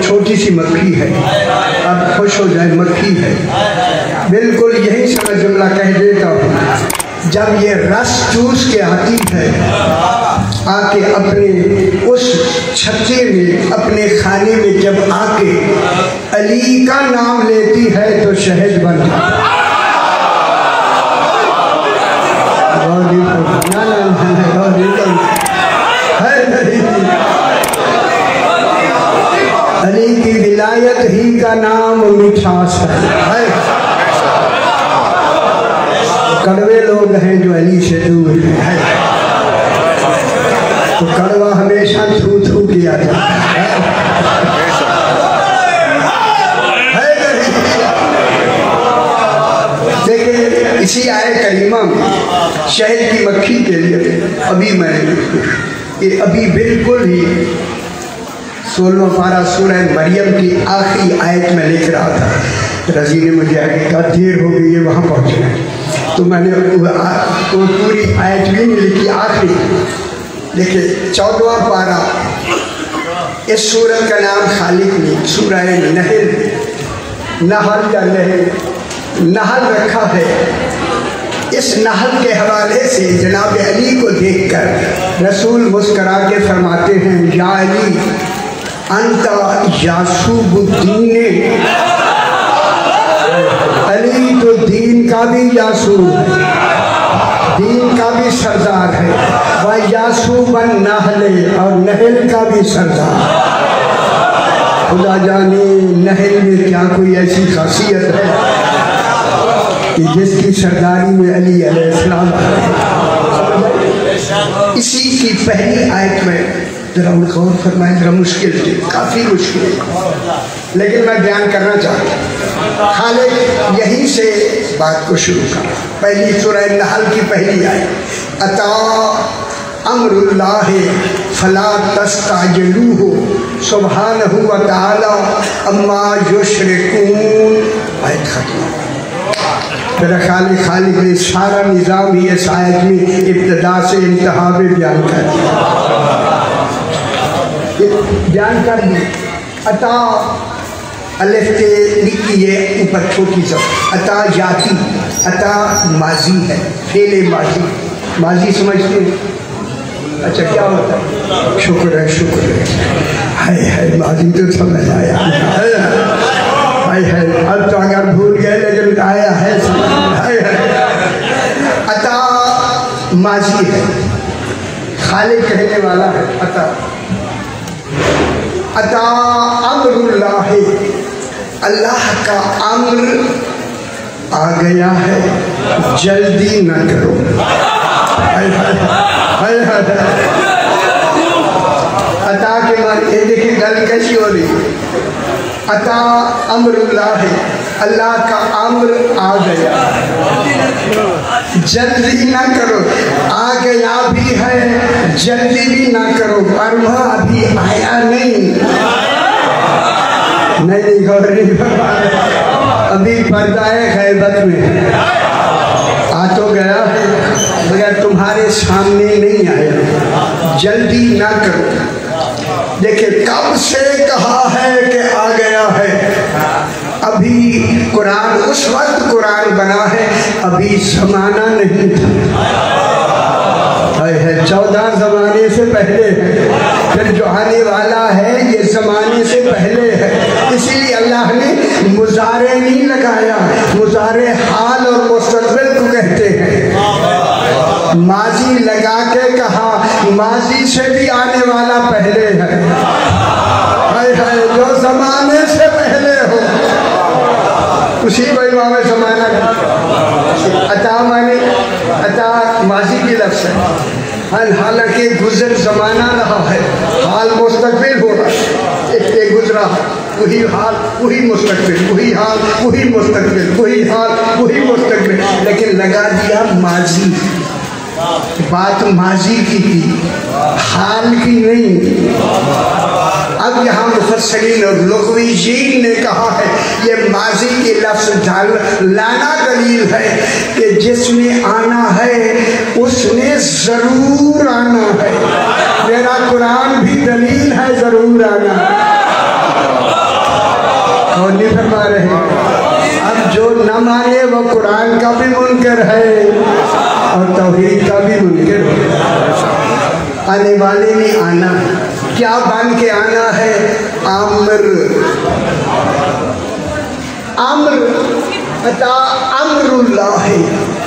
چھوٹی سی مکھی ہے، اب خوش ہو جائے مکھی ہے۔ بالکل یہی سے میں جملہ کہہ دیتا ہوں، جب یہ رس چوس کے آتی ہے، آ کے اپنے اس چھتے میں، اپنے خانے میں جب آ کے علی کا نام لیتی ہے تو شہد بن جاتا ہے۔ علی کی ولایت ہی کا نام مٹھاس ہے۔ کڑوے لوگ ہیں جو علی سے دور ہیں، تو کڑوا ہمیشہ تھو تھو کیا جاتا ہے۔ لیکن اسی آیے کریمہ میں شہد کی مکھی کے لیے ابھی میں یہ ابھی بالکل ہی 16واں پارہ سورہ مریم کی آخری آیت میں لکھ رہا تھا، رضی نے مجھے آگے کہا دیر ہو گئی ہے وہاں پہنچنا، تو میں نے وہ پوری آیت بھی نہیں لکھی، آخری لیکن 14واں پارہ، اس سورت کا نام خالق نے سورہ نحل یا نحل رکھا ہے۔ اس نحل کے حوالے سے جناب علی کو دیکھ کر رسول مسکرا کے فرماتے ہیں، یا علی انت یاسوب الدین، علی تو دین کا بھی یاسوب ہے، دین کا بھی سردار ہے، وَيَاسُوبَ النَّحْلِ، اور نحل کا بھی سردار۔ خدا جانے نحل میں کیا کوئی ایسی خاصیت ہے کہ جس کی سرداری میں علی علیہ السلام اسی کی پہلی آیت میں ذرا غور فرمائیں، ذرا مشکل تھی، کافی مشکل ہے، لیکن میں بیان کرنا چاہتا ہوں۔ خالق یہیں سے بات کو شروع کر، پہلی سورہ نحل کی پہلی آیت، اتا امر اللہ فلا تستعجلوہ سبحانہ وتعالی اما یشرکون، آیت ختم۔ میرا خالق نے سارا نظام ہی اس آیت میں ابتدا سے انتہا میں بیان کر دی۔ عطا الف کے لکھیے اوپر چھوٹی سا، عطا جاتی، عطا ماضی ہے، فعل ماضی، ماضی سمجھتے ہیں؟ اچھا کیا ہوتا ہے؟ شکر ہے، شکر ہے، ہائے ماضی تو سمجھ آیا، اب تو اگر بھول گئے لیکن آیا ہے، عطا ماضی ہے، خالق کہنے والا ہے عطا۔ عطا امر اللہ، اللہ کا امر آ گیا ہے، جلدی نہ کرو۔ عطا کے معنی یہ دیکھیں گل کیسی ہو رہی ہے، عطا امر اللہ، اللہ کا امر آ گیا، جلدی نہ کرو، آ گیا بھی ہے جلدی بھی نہ کرو، پر وہ ابھی آیا نہیں غور نہیں فرما، ابھی پردہ غیبت میں آ تو گیا ہے مگر تمہارے سامنے نہیں آیا، جلدی نہ کرو۔ دیکھیں کب سے کہا ہے کہ آ گیا ہے، ابھی قرآن اس وقت قرآن بنا ہے، ابھی زمانہ نہیں تھا، 14 زمانے سے پہلے ہے، پھر جو آنے والا ہے یہ زمانے سے پہلے ہے، اسی لیے اللہ نے مضارع نہیں لگایا، مضارع حال اور مستقبل کو کہتے ہیں، ماضی لگا کے کہا ماضی سے بھی آنے والا پہلے ہے، جو زمانے سے پہلے ہو اسی کو امام زمانہ عطا مانے، عطا ماضی کی لفظ ہے، حالانکہ گزر زمانہ رہا ہے، حال مستقبل ہو رہا ہے، ایک گزرا وہی حال وہی مستقبل، وہی حال وہی مستقبل، وہی حال وہی مستقبل، لیکن لگا دیا ماضی، بات ماضی کی تھی، حال کی نہیں۔ اب یہاں مفسرین اور لغویین نے کہا ہے یہ ماضی کے لفظ لانا دلیل ہے کہ جس نے آنا ہے اس نے ضرور آنا ہے، میرا قرآن بھی دلیل ہے ضرور آنا۔ آنے والے نے آنا ہے. کیا بن کے آنا ہے؟ امر. امر عطا امر اللہ ہے.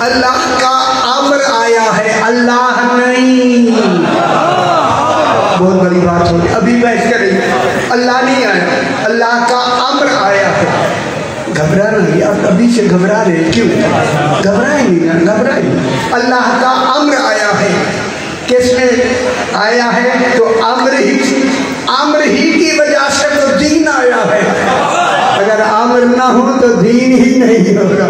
اللہ کا امر آیا ہے، اللہ نہیں. بہت بڑی بات ہوگی، ابھی بحث کریں. اللہ نہیں آیا، اللہ کا امر آیا ہے. گھبرا نہیں، آپ ابھی سے گھبرا رہے، کیوں گھبرائیں نہیں؟ گھبرائیں. اللہ کا امر آیا ہے. کس میں آیا ہے؟ تو امر ہی کی وجہ سے تو دین آیا ہے. اگر امر نہ ہو تو دین ہی نہیں ہوگا.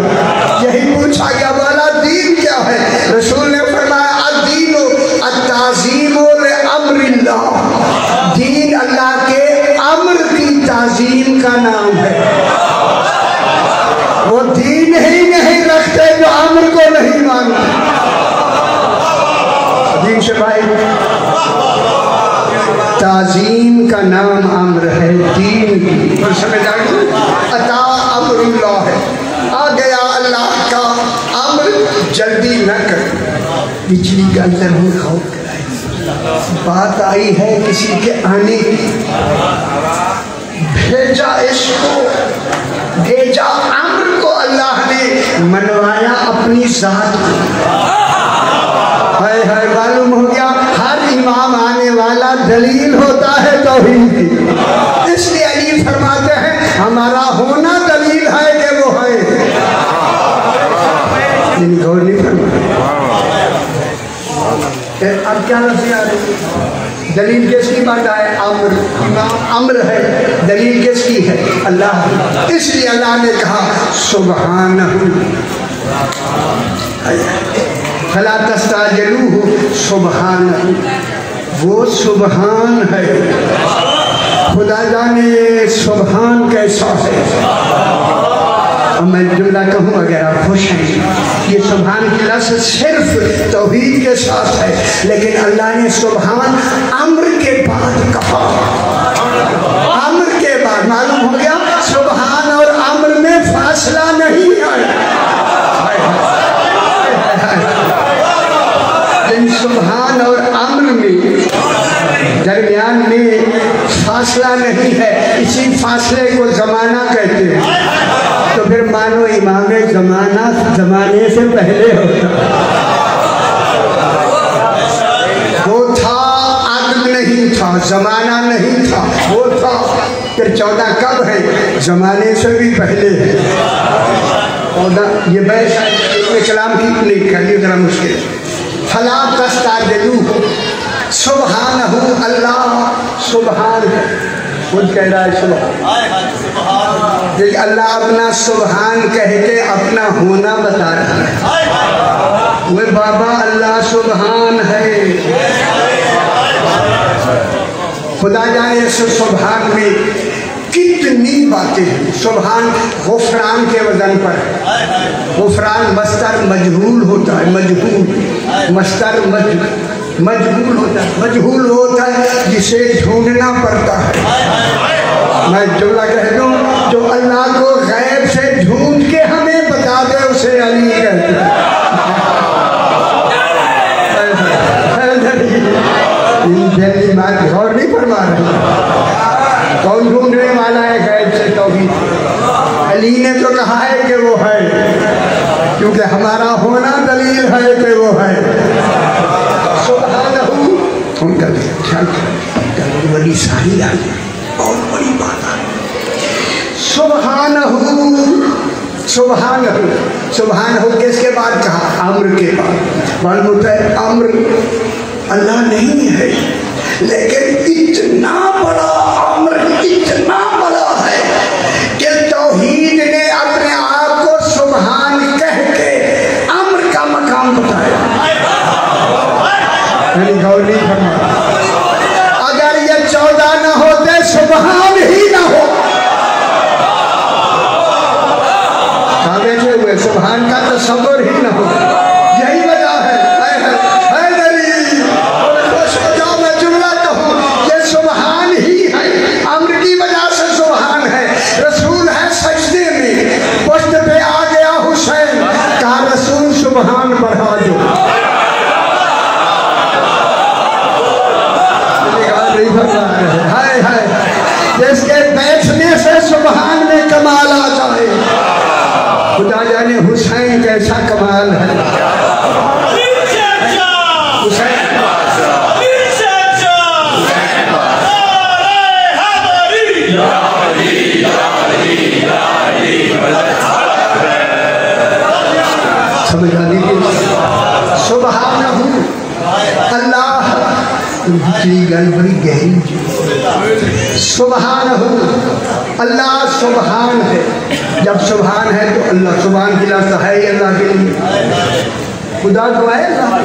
یہی پوچھا گیا والا دین کیا ہے؟ رسول نے فرمایا الدین التعظیم لامر اللہ. دین اللہ کے امر کی تعظیم کا نام ہے. وہ دین ہی نہیں رکھتے جو امر کو نہیں مانتے. دین سے بھائی تعظیم کا نام امر ہے، دین کی. اور سمجھ آگے عطا امر اللہ ہے. آ گیا اللہ کا امر، جلدی نہ کر. پچھلی گل ضرور کھاؤ کرائی. بات آئی ہے کسی کے آنے کی، بھیجا اس کو، بھیجا امر کو اللہ نے، منوایا اپنی ذات کو. معلوم ہو گیا ہر امام آنے والا دلیل ہوتا ہے توحید کی. اس لیے علی فرماتے ہیں ہمارا ہونا دلیل ہے کہ وہ ہے. غور نہیں فرمایا. اب کیا لفظ آ رہی ہے؟ دلیل کس کی بات ہے؟ امر. امام امر ہے، دلیل کس کی ہے؟ اللہ. اس لیے اللہ نے کہا سبحانہ فلا تستعجلوہ سبحانہ. وہ سبحان ہے. خدا جانے سبحان کیسا ہے. اب میں جملہ کہوں اگر آپ خوش ہیں، یہ سبحان کی لفظ صرف توحید کے ساتھ ہے، لیکن اللہ نے سبحان امر کے بعد کہا. امر کے بعد معلوم ہو گیا سبحان اور امر میں فاصلہ نہیں ہے. سبحان اور امر میں درمیان میں فاصلہ نہیں ہے، اسی فاصلے کو زمانہ کہتے ہیں. تو پھر مانو امام زمانہ زمانے سے پہلے ہوتا. وہ تھا، عدم نہیں تھا، زمانہ نہیں تھا، وہ تھا. پھر 14 کب ہے؟ زمانے سے بھی پہلے ہے. 14 یہ بحث کلام کی نہیں کرنی ذرا مشکل. فلا تستعجلوہ سبحانہ. اللہ سبحان ہے، خود کہہ رہا ہے سبحان. دیکھ اللہ اپنا سبحان کہہ کے اپنا ہونا بتا رہا ہے. وہ بابا اللہ سبحان ہے. خدا جانے سبحان میں کتنی باتیں ہیں. سبحان غفران کے وزن پر ہے. غفران مصدر مجہول ہوتا ہے، مجہول مصدر مجہول ہوتا ہے. مجہول ہوتا ہے جسے ڈھونڈنا پڑتا ہے. میں جملہ کہہ دوں جو اللہ کو غیب سے ڈھونڈ کے ہمیں بتا دے اسے علی کہتے ہیں. جیسی بات غور نہیں فرما رہے. کون ڈھونڈنے والا ہے غیب سے توحید؟ علی نے تو کہا ہے کہ وہ ہے، کیونکہ ہمارا ہونا دلیل ہے کہ وہ ہے. سبحانہ ان کا خیال کریں. بڑی ساری آئی، بہت بڑی بات آئی. سبحانہ سبحانہ سبحانہ کس کے بعد کہا؟ امر کے بعد. معلوم ہوتا ہے امر اللہ نہیں ہے، لیکن اتنا بڑا امر، اتنا بڑا ہے کہ توحید نے اپنے آپ کو سبحان کہہ کے امر کا مقام بتایا. یعنی غور نہیں فرمایا. اگر یہ 14 نہ ہوتے سبحان ہی نہ ہو. کہاں بیٹھے ہوئے سبحان کا تصور ہی نہ ہو. یہی وجہ ہے. سبحان ہی ہے، امر کی وجہ سے کے بیٹھنے سے سبحان میں کمال آ جائے. خدا جانے حسین کیسا کمال ہے. حسین سمجھ آ دیجیے. سبحانہ اللہ کی گل بڑی گہری. سبحانہ اللہ سبحان ہے. جب سبحان ہے تو اللہ سبحان کی لفظ ہے ہی اللہ کے لیے. خدا تو ہے اللہ.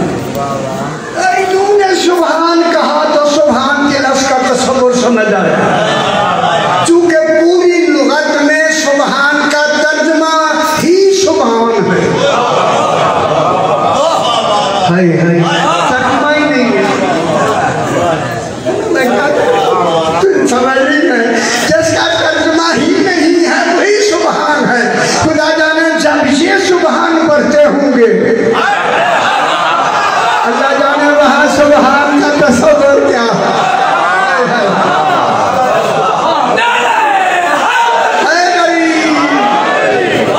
انہوں نے سبحان کہا تو سبحان کے لفظ کا تصور سمجھ آیا. چونکہ پوری لغت میں سبحان کا ترجمہ ہی سبحان ہے. ترجمہ ہی نہیں ہے. سمجھ نہیں ہے. جس کا ترجمہ ہی نہیں ہے وہی سبحان ہے. خدا جانے جب یہ سبحان پڑھتے ہوں گے اللہ جانے وہاں سبحان کا تصور کیا ہے.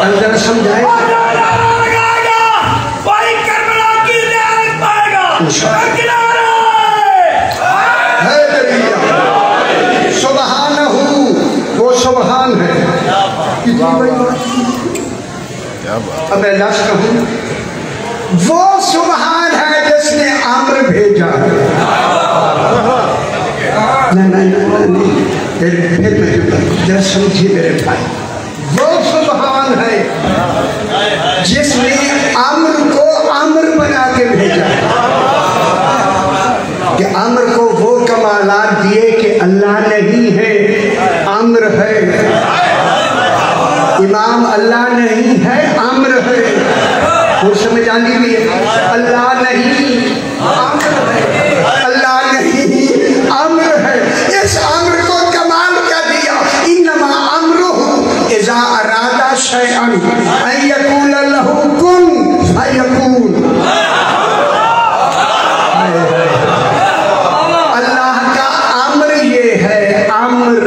اندر سمجھائے سبحانہ وہ سبحان ہے. اب میں لفظ کہوں وہ سبحان ہے جس نے امر بھیجا. نہیں پھر میں جو سمجھیے میرے بھائی. وہ سبحان ہے جس نے امر کو امر بنا کے بھیجا. کہ امر کو وہ کمالات دیے کہ اللہ نہیں ہے امر ہے. امام اللہ نہیں ہے امر ہے. وہ سمجھ آنی بھی ہے. اللہ نہیں امر ہے. اللہ نہیں امر ہے. اس امر کو کمال کیا دیا. انما امرہ اذا اراد شیئا ان یقول له کن فیکون. اللہ کا امر یہ ہے. امر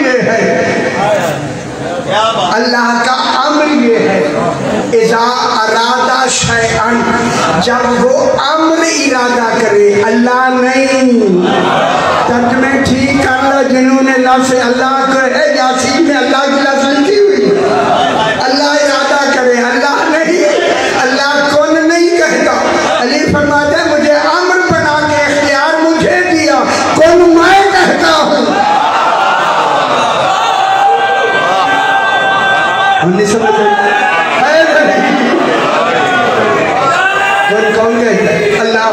یہ ہے. اللہ کا امر یہ ہے. اذا ارادہ شیئا جب وہ امر ارادہ کرے. اللہ نہیں. ترجمے ٹھیک کر لو جنہوں نے لفظ اللہ کو ہے یاسین میں اللہ کی لفظ لکھی ہوئی. اللہ ارادہ کرے اللہ نہیں. اللہ کون نہیں کہتا. علی فرماتے ہیں مجھے امر بنا کے اختیار مجھے دیا. کون میں کہتا ہوں. ہم نہیں سمجھ کون کہتا ہے. اللہ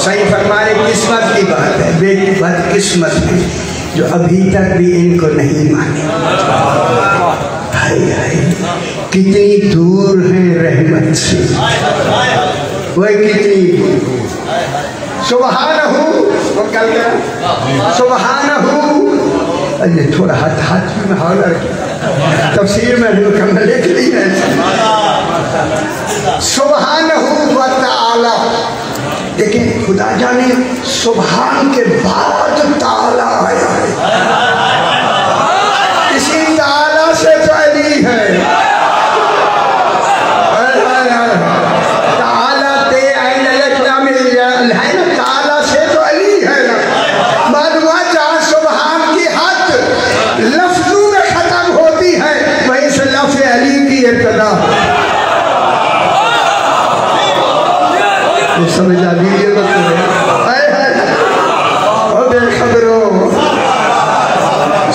صحیح فرمانے قسمت کی بات ہے. بیٹی بد قسمت ہے جو ابھی تک بھی ان کو نہیں مانے. کتنی دور ہیں رحمت سے. وہ کتنی سبحانہ وہ کل کیا سبحانہ. یہ تھوڑا ہاتھ میں حوالہ رکھیں. تفسیر میں مکمل لکھ لی ہے. سبحانہ و تعالی. لیکن خدا جانے سبحان کے بعد تعالی آیا ہے. اسی تعالی سے تو علی ہے. تعالی تے عین الاکرام تعالی سے تو علی ہے. معلوم جہاں سبحان کی حد لفظوں میں ختم ہوتی ہے وہیں سے لفظ علی کی ابتدا. سمجھ آ دیجیے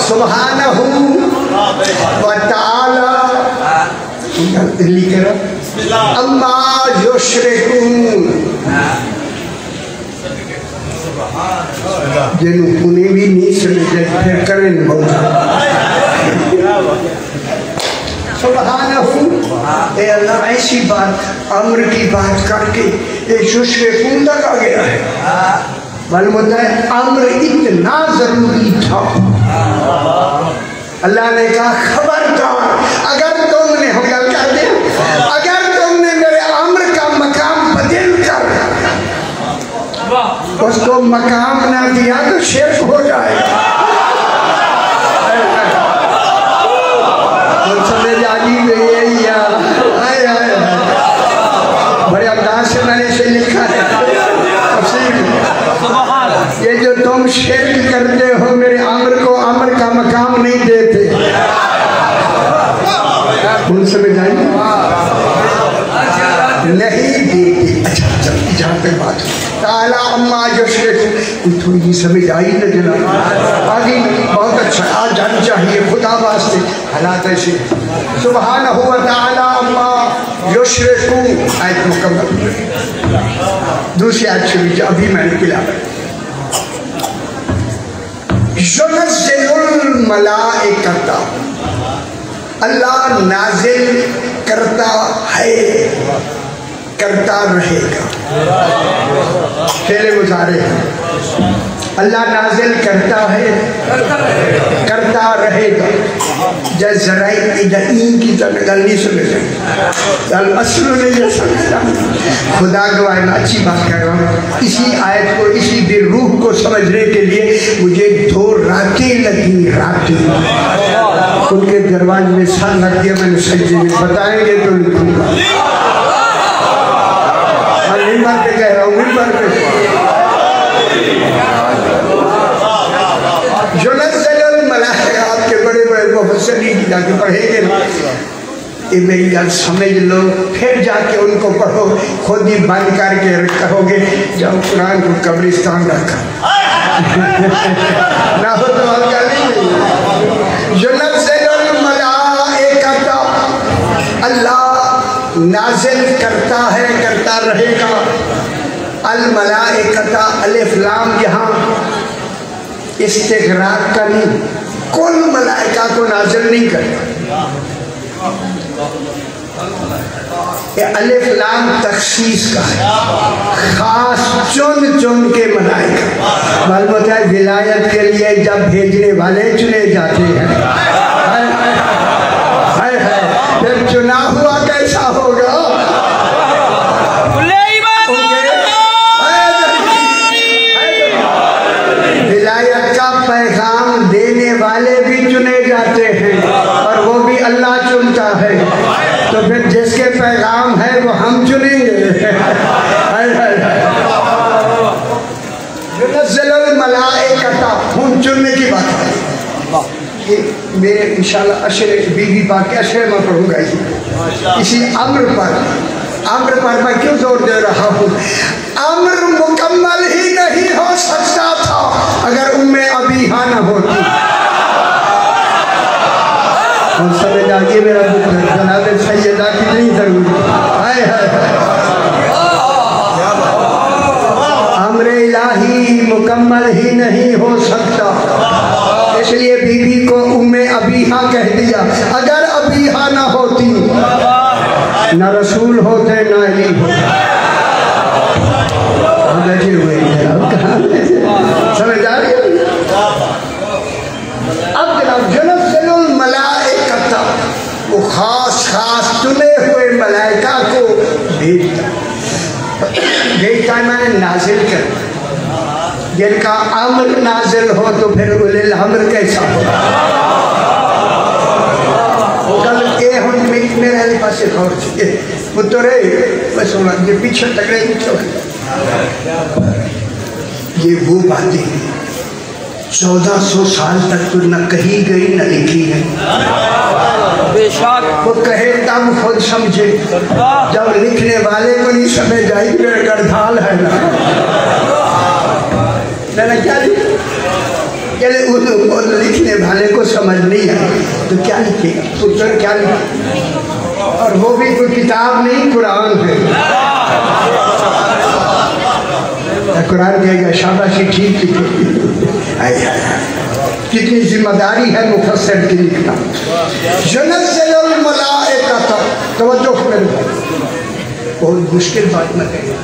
سبحانہ و تعالی اما یشرکون. جنہوں انہیں بھی نہیں سمجھے پھر کریں موجود. سبحانہ اے اللہ ایسی بات امر کی بات کر کے یشرکون تک آ گیا ہے. معلوم ہوتا ہے امر اتنا ضروری تھا، اللہ نے کہا خبردار اگر تم نے حکم کر دیا، اگر تم نے میرے امر کا مقام بدل کر اس کو مقام نہ دیا تو شرک ہو جائے گا۔ سمجھ آگی گئی ہے یار، بڑے انداز سے میں نے اسے لکھا ہے یہ جو تم شرک کرتے ہو میرے امر کو امر کا مقام نہیں دیتے، ان سمجھ آئی نہیں دیتے۔ اچھا چل جہاں پہ بات تعالیٰ اما یشرکون، تھوڑی سمجھ آئی نہ جناب آگے بہت اچھا آج جانی چاہیے خدا واسطے حالات ایسے سبحانہ و تعالیٰ اما یشرکون۔ آیت مکمل دوسری آیت شریف ابھی میں نے پلا یُنَزِّلُ الْمَلَائِکَةَ، اللہ نازل کرتا ہے کرتا رہے گا، پہلے گزارے ہیں اللہ نازل کرتا ہے کرتا رہے گا۔ جیسے ذرائع این کی طرح گل نہیں سمجھ رہے اصل نہیں یہ سمجھتا، خدا گواہ میں اچھی بات کر رہا ہوں۔ اسی آیت کو اسی بھی روح کو سمجھنے کے لیے مجھے 2 راتیں لگی، راتیں ان کے دروازے میں سر لگ گیا، میں نے سجدے میں بتائیں گے تو لکھوں گا، ممبر پہ کہہ رہا ہوں ممبر پہ۔ یُنَزِّلُ الْمَلَائِکَةَ، آپ کے بڑے بڑے مفسرین جا کے پڑھیں گے یہ میری گل سمجھ لو، پھر جا کے ان کو پڑھو، خود ہی بند کر کے کہو گے جاؤ قرآن کو قبرستان رکھا نہ ہو تو آپ کا نہیں۔ یُنَزِّلُ الْمَلَائِکَةَ، اللہ نازل کرتا ہے کرتا رہے گا۔ الملائکۃ الف لام یہاں استغراق کا نہیں، کل ملائکہ کو نازل نہیں کرتا، یہ الف لام تخصیص کا ہے، خاص چن چن کے ملائکہ۔ معلوم ہوتا ہے ولایت کے لیے جب بھیجنے والے چنے جاتے ہیں، پھر چنا ہوا کیسا ہوگا؟ ولایت کا پیغام دینے والے بھی چنے جاتے ہیں اور وہ بھی اللہ چنتا ہے، تو پھر جس کے پیغام ہے وہ ہم چنیں گے۔ یُنَزِّلُ الْمَلَائِکَةَ، ہم چننے کی بات ہے، یہ میرے انشاءاللہ اشرے بی بی پاک کے اشرے میں پڑھوں گا اسی امر پر میں کیوں زور دے رہا ہوں؟ امر مکمل ہی نہیں ہو سکتا تھا اگر ام ابیہا نہ ہوتی۔ اور سمجھ آگے میرا جناب سیدہ کتنی ضروری امر الہی مکمل ہی نہیں ہو سکتا، اس لیے بی بی کو ام ابیہا کہہ دیا۔ اگر ابیہا نہ ہوتی نہ رسول ہوتے نہ علی ہوتے۔ سمجھ آ رہی ہے؟ اب جناب یُنَزِّلُ الْمَلَائِکَةَ، وہ خاص چنے ہوئے ملائکہ کو بھیجتا ہے، میں نے نازل کر، جن کا امر نازل ہو تو پھر اولے الامر کیسا ہو؟ کل اے ہوں میرے علی پاس سے خور چکے پترے بس یہ پیچھے تکڑے یہ وہ باتیں ہیں 1400 سال تک تو نہ کہی گئی نہ لکھی ہے، وہ کہے تب خود سمجھے، جب لکھنے والے کو نہیں سمجھ آئی میرے گردھال ہے نا کیا لکھنے والے کو سمجھ نہیں آئی تو کیا لکھے گا، پتر کیا لکھے، اور وہ بھی کوئی کتاب نہیں قرآن ہے۔ قرآن کہے گا شاباشی ٹھیک لکھے، کتنی ذمہ داری ہے مفسر کی لکھنا۔ یُنَزِّلُ الْمَلَائِکَةَ، توجہ میرے بھائی، بہت مشکل بات میں کہہ رہا ہوں،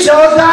14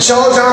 14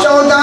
14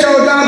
14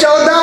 14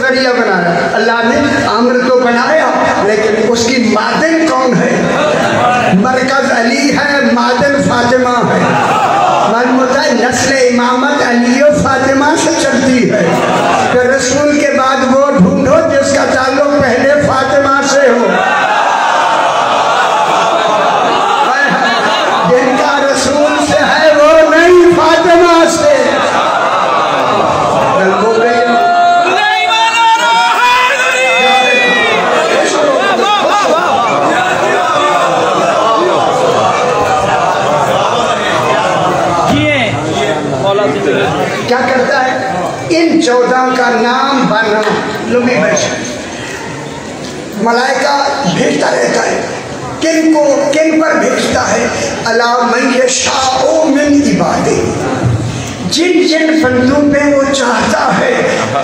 ذریعہ بنایا. اللہ نے عمر تو بنایا لیکن اس کی معدن کون ہے؟ مرکز علی ہے، معدن فاطمہ ہے. معلوم ہوتا ہے نسل امامت علی و فاطمہ سے چلتی ہے. کہ رسول کے بعد وہ ڈھونڈو جس کا تعلق پہلے فاطمہ سے ہو. جن کا رسول سے ہے وہ نہیں فاطمہ سے. کیا کرتا ہے؟ ان 14 کا نام بنا لمبی بحث ملائکہ بھیجتا رہتا ہے. کن کو کن پر بھیجتا ہے؟ الا من یشاء من عبادہ، جن جن بندوں پہ وہ چاہتا ہے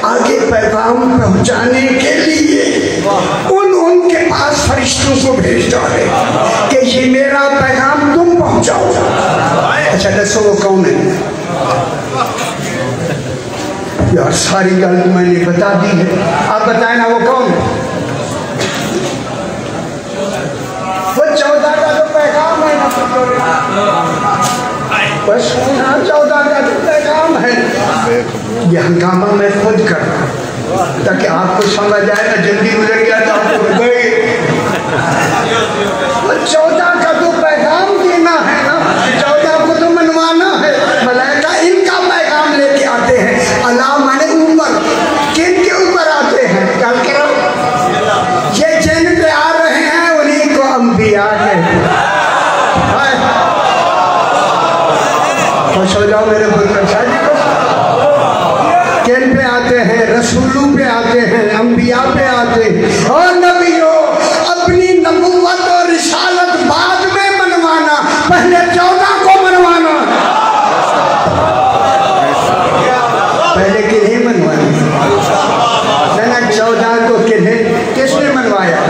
آگے پیغام پہنچانے کے لیے ان کے پاس فرشتوں کو بھیجتا ہے کہ یہ میرا پیغام تم پہنچاؤ. اچھا دسو وہ کون ہے؟ یار ساری گل میں نے بتا دی ہے، آپ بتائیں نا وہ کون ہے؟ وہ 14 کا جو پیغام ہے نا، بس 14 کا جو پیغام ہے. یہ ہنگامہ میں خود کر رہا ہوں تاکہ آپ کو سمجھ آئے نا. جلدی گزر گیا تو آپ کو گئے. وہ 14 کا جو پیغام دینا ہے نا، 14 کو تو منوانا ہے. ملائکہ ان کا پیغام لے کے آتے ہیں. اللہ مانے اوپر کن کے اوپر آتے ہیں؟ کل کرو یہ جن پہ آ رہے ہیں انہیں کو انبیاء کہتے ہیں. خوش ہو جاؤ میرے بزرگ شاہ جی کو. کن پہ آتے ہیں؟ رسولوں پہ آتے ہیں، انبیاء پہ آتے ہیں. اور نبیوں اپنی نبوت اور رسالت بعد میں منوانا، پہلے 14 کو منوانا. پہلے کنہیں منوانا؟ نہ 14 کو کنہیں کس نے منوایا؟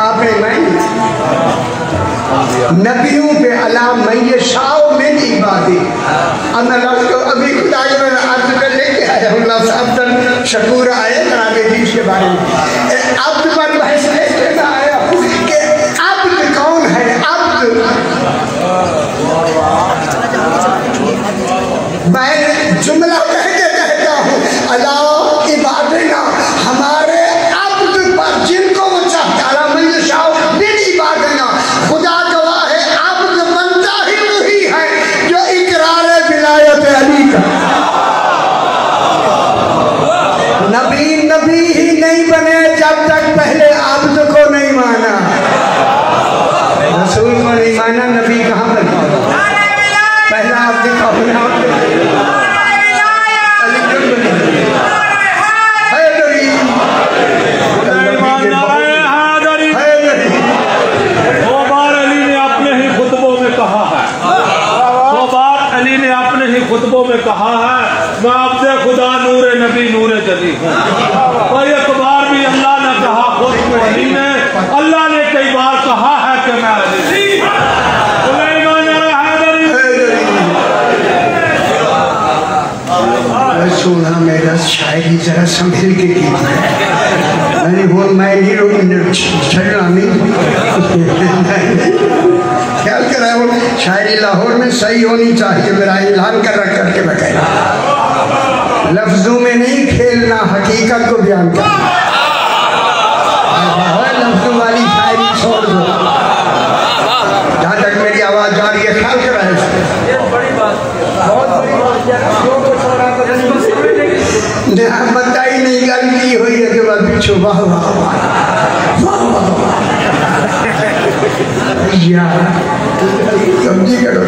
آپ نے. میں نبیوں پہ الا من یشاء من عبادہ. ابھی خدا جو میں عبد پہ لے کے آیا ہوں. اللہ صاحب تن شکور آئے جناب حدیث کے بارے میں عبد پر بحث لے کے میں آیا ہوں کہ عبد کون ہے؟ عبد میں جملہ کہتا ہوں اللہ عبادنا، ہمارے عبد پر جن کو وہ چاہتا ہے. الا من یشاء من عبادنا. خدا گواہ ہے عبد بنتا ہی وہی ہے جو اقرار ولایت علی کا. نبی ہی نہیں بنے جب تک پہلے عبد کو نہیں مانا. رسول کو نہیں مانا، نبی کہاں بنا؟ پہلا عبد کا ہونا. خطبوں میں کہا ہے میں عبد خدا نور نبی نور جلی ہوں. اور ایک بار بھی اللہ نے کہا خود کو علی نے. اللہ نے کئی بار کہا ہے کہ میں علی. سونا میرا شاعری ذرا سنبھل کے کی. میں نہیں چھڑنا نہیں خیال کر رہا ہوں. شاعری لاہور میں صحیح ہونی چاہیے. میرا اعلان کر کے بتایا لفظوں میں نہیں کھیلنا، حقیقت کو بیان کرنا. لفظوں والی شاعری چھوڑ دو. جہاں تک میری آواز جا رہی ہے خیال کر رہا ہے. بہت بڑی بتا ہی نہیں گل کی ہوئی ہے کہ بعد پیچھو واہ واہ واہ واہ سمجھی کرو.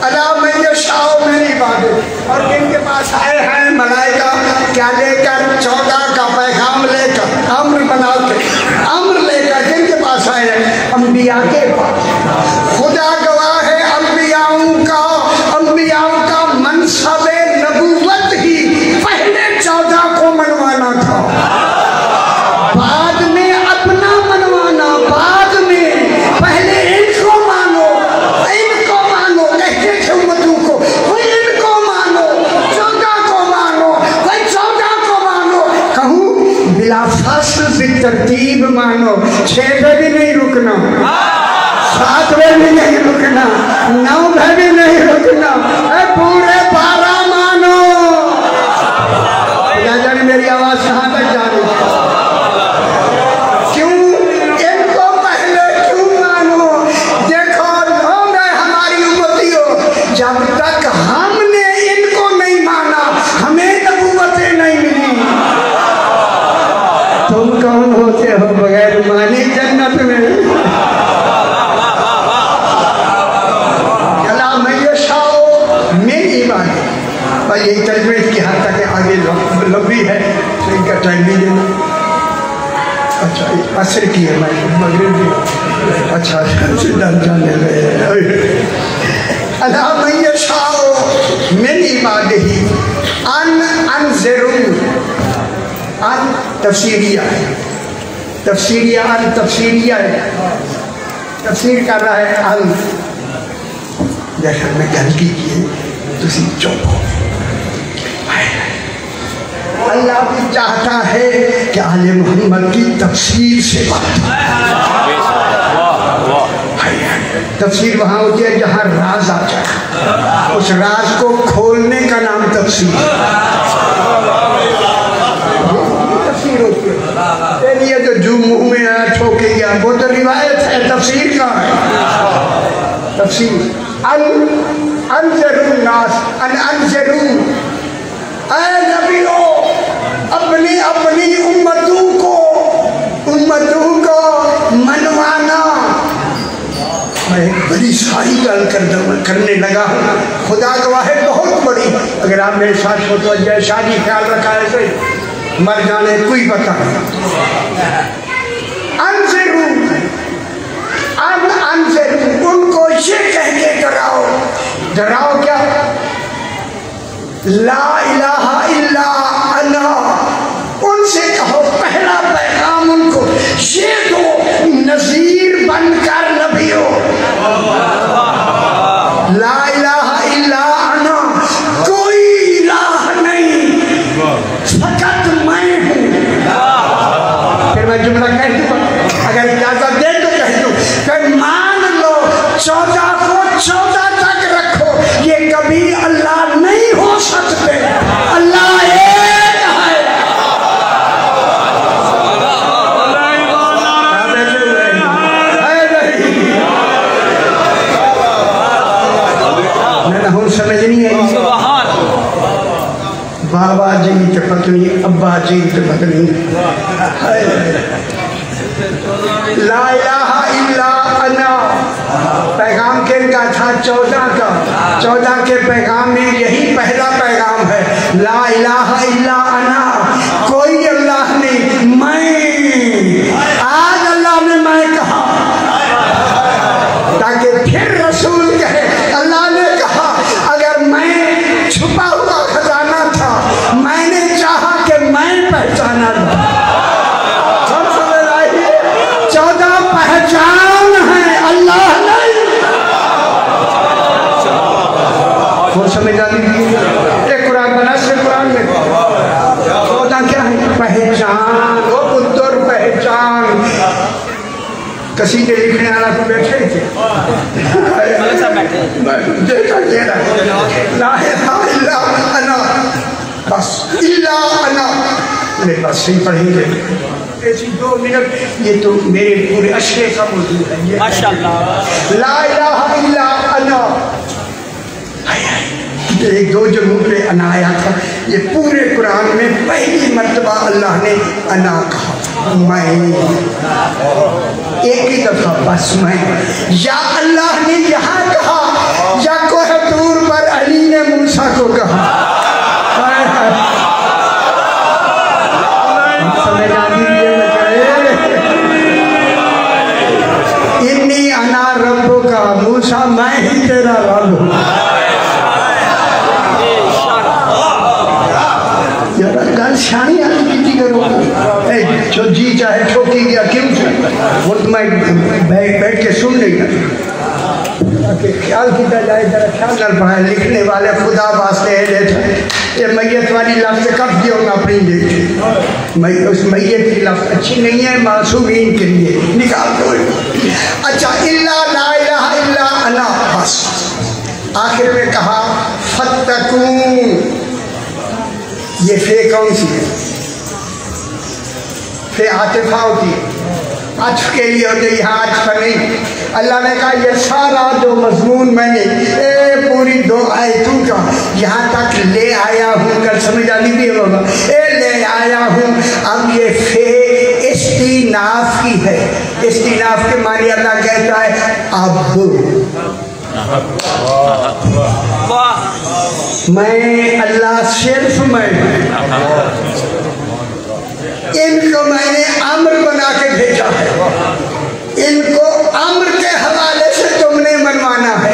الا من یشاء من عبادہ. اور کن کے پاس آئے ہیں ملائکہ کیا لے کر؟ 14 کا پیغام لے کر، امر بنا کے، امر لے کر. کن کے پاس آئے ہیں؟ انبیاء کے پاس. خدا گواہ ہے انبیاء کا منصب نبوت ہی پہلے 14 کو منوانا تھا، بعد میں اپنا منوانا. بعد میں پہلے ان کو مانو کہتے تھے امتوں کو، ان کو مانو. 14 بلا فاصل بھی ترتیب مانو، 6 پہ بھی نہیں رکنا، 7 پہ بھی نہیں رکنا، 9 پہ بھی نہیں رکنا، پورے 12 مانو۔ جانے میری آواز کہاں تک جا رہی ہے؟ کیوں ان کو پہلے کیوں مانو؟ دیکھو لوگ ہیں ہماری امتیوں، جب تک ہم نے ان کو نہیں مانا ہمیں نبوتیں نہیں ملی۔ تم کون ہوتے ہو بغیر مانے جنت میں؟ کلام یشاء من عبادہ۔ اور یہی ترجمے کی حد تک آگے لمبی ہے تو ان کا ٹائم بھی دینا۔ اچھا عصر کی ہے، میں مغرب بھی اچھا ڈر جانے لگے۔ کلام یشاء من عبادہ ان انذروا، ان تفسیریہ ہے، تفسیریہ ان تفسیریہ ہے، تفسیر کر رہا ہے ان۔ جیسے میں گل کی تسی چپ ہو۔ اللہ بھی چاہتا ہے کہ آل محمد کی تفسیر سے بات ہو۔ تفسیر وہاں ہوتی ہے جہاں راز آ جائے، اس راز کو کھولنے کا نام تفسیر ہوتی ہے۔ یہ جو جو منہ میں آیا ٹھوکے گیا وہ تو روایت ہے، تفسیر کا ہے۔ تفسیر انذروا الناس ان انذروا، اے نبیوں اپنی اپنی امتوں کو منوانا۔ میں ایک بڑی ساری گل کرنے لگا ہوں، خدا گواہ ہے بہت بڑی۔ اگر آپ میرے ساتھ متوجہ شادی خیال رکھا ہے تو مر جانے کوئی پتہ نہیں۔ انذروا ان کو یہ کہہ کے ڈراؤ، ڈراؤ کیا؟ لا الہ الا انا، ان سے کہو پہلا پیغام ان کو یہ دو، نذیر بن کر نبیوں، لا الہ الا انا، کوئی الہ نہیں، فقط میں ہوں۔ پھر میں جملہ کہہ دوں، اگر اجازت دے تو کہہ دوں کہ مان لو 14 کو 14 تک رکھو، یہ کبھی اللہ نہیں ہو سکتے، اللہ ایک ہے۔ سمجھ نہیں آئی؟ بابا جی تے پتنی، ابا جی تے پتنی، لا الہ الا انا۔ پیغام کن کا تھا؟ 14 کا۔ 14 کے پیغام میں یہی پہلا پیغام ہے، لا الہ الا انا، کوئی اللہ نہیں، میں۔ آج اللہ نے میں کہا تاکہ پھر رسول کہے اللہ نے کہا۔ اگر میں چھپا ہوا خزانہ تھا، میں نے چاہا کہ میں پہچانا تھا۔ 14 پہچان ہے، اللہ نہیں۔ وہ سمجھ آتی ایک قرآن بنا سے قرآن میں 14 کیا ہے؟ پہچان، وہ پتر پہچان۔ قصیدے لکھنے والا تو بیٹھے تھے، لا الہ الا انا، بس الا انا۔ میرے پاس صحیح پڑھیں گے ایسی 2 منٹ، یہ تو میرے پورے اشرے کا موضوع ہے ماشاءاللہ۔ لا الہ الا انا، ایک 2 جملے انا آیا تھا، یہ پورے قرآن میں پہلی مرتبہ اللہ نے انا کہا، میں، ایک ہی دفعہ بس میں۔ یا اللہ نے یہاں کہا یا کوہ طور پر علی نے موسیٰ کو کہا۔ سمجھ آتی ہے انی انا ربک کا موسیٰ، میں ہی تیرا رب ہوں۔ گل شانی آتی کیتی کرو، جو جی چاہے ٹھوکی گیا کیوں وہ تو میں بیٹھ کے سن نہیں گا کہ خیال کیتا جائے، ذرا خیال کر پڑھائے۔ لکھنے والے خدا واسطے لیتے یہ میت والی لفظ کٹ دیا نہ اپنی دیکھے، اس میت کی لفظ اچھی نہیں ہے معصومین کے لیے، نکال دو۔ اچھا الا لا الہ الا انا، بس آخر میں کہا فتقون، یہ فے کون سی ہے؟ فے عاطفہ ہوتی ہے، عطف کے لیے ہوتے، یہاں عطف نہیں۔ اللہ نے کہا یہ سارا جو مضمون میں نے پوری 2 آیتوں کا یہاں تک لے آیا ہوں، کل سمجھ آنی بھی ہوگا، لے آیا ہوں۔ اب یہ فے استیناف کی ہے، استیناف کے معنی اللہ کہتا ہے اب میں اللہ صرف میں ان کو میں نے امر بنا کے بھیجا ہے، ان کو امر کے حوالے سے تم نے منوانا ہے۔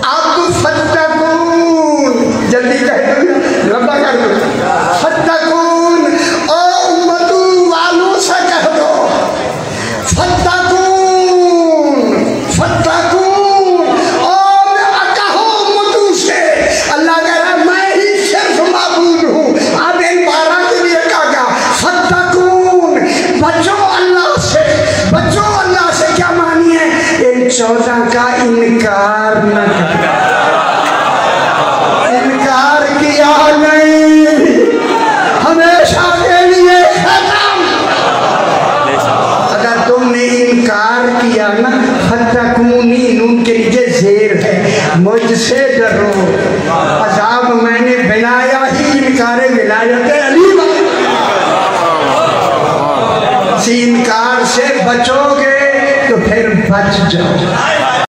اب فتقون، جلدی کہہ دو، لمبا کر دو، فتقون، او امتو والوں سے کہہ دو فتقون، فتقون، اور کہو امتو سے، اللہ کہہ رہا ہے میں ہی صرف معبود ہوں۔ اب ایک بارہ کے لیے کہا فتقون، بچو اللہ سے، بچو اللہ سے، کیا معنی ہے؟ ان 14 کا انکار نہ کرنا، انکار کیا نہیں، ہمیشہ کے لیے ختم۔ اگر تم نے انکار کیا نا، فتقونی، نون کے نیچے زیر ہے، مجھ سے ڈرو، عذاب میں نے بنایا ہی انکار ولایت